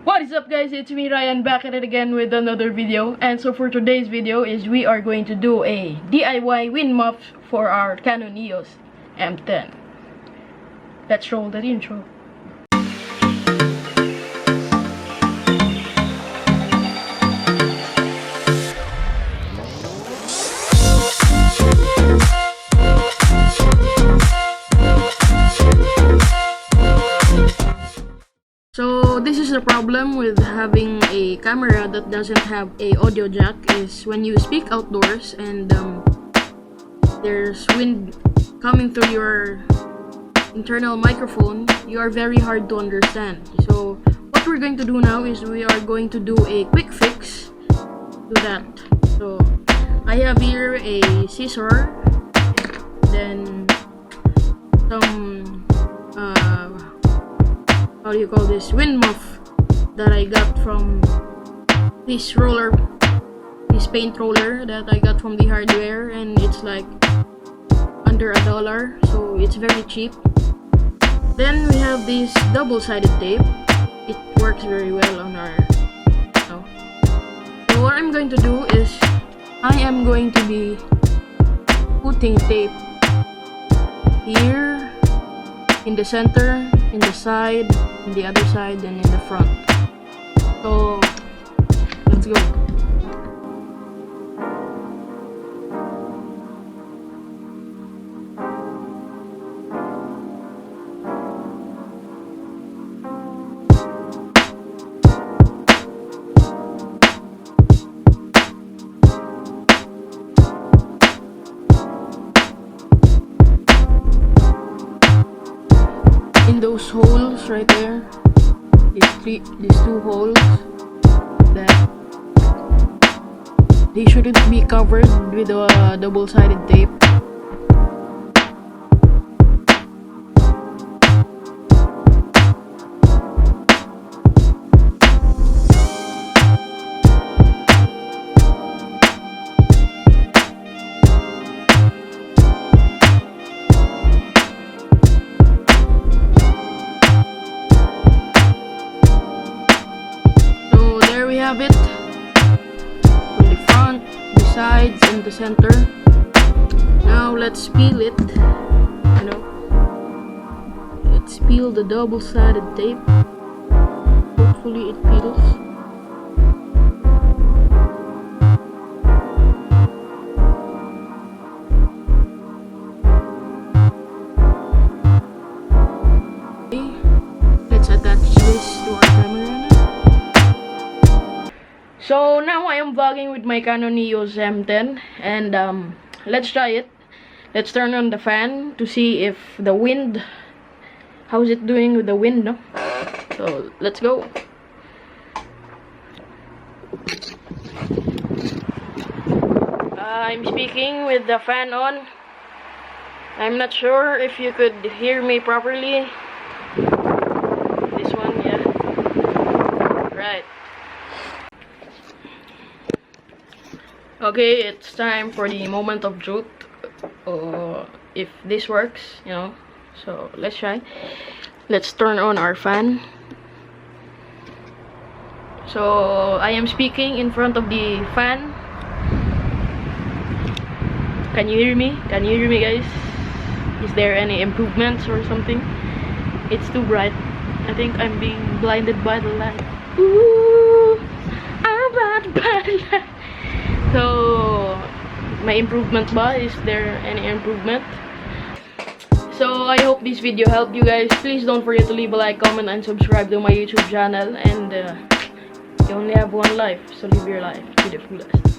What is up, guys? It's me, Ryan, back at it again with another video. And so for today's video is we are going to do a DIY wind muff for our Canon Eos M10. Let's roll that intro. So this is the problem with having a camera that doesn't have a audio jack, is when you speak outdoors and there's wind coming through your internal microphone, you are very hard to understand. So what we're going to do now is we are going to do a quick fix to that. So I have here a scissor, then some how do you call this, wind muff that I got from this roller, this paint roller that I got from the hardware, and it's like under $1, so it's very cheap. Then we have this double-sided tape. It works very well on our So what I'm going to do is I am going to be putting tape here, in the center, in the side, in the other side, and in the front. So let's go. In those holes right there, these two holes, that they shouldn't be covered with a double-sided tape. Have it from the front, the sides, and the center. Now let's peel it. Let's peel the double-sided tape. Hopefully it peels. Okay. Let's attach this to our camera now. So now I am vlogging with my Canon Eos M10, and let's try it. Let's turn on the fan to see if the wind, how's it doing with the wind, no? So let's go. I'm speaking with the fan on. I'm not sure if you could hear me properly. This one, yeah. Right. Okay, it's time for the moment of truth. If this works, so let's try. Let's turn on our fan. So I am speaking in front of the fan. Can you hear me? Can you hear me, guys? Is there any improvements or something? It's too bright. I think I'm being blinded by the light. Ooh, I'm blinded by the light. So, my improvement ba? Is there any improvement? So, I hope this video helped you guys. Please don't forget to leave a like, comment, and subscribe to my YouTube channel. And you only have one life, so live your life to the fullest.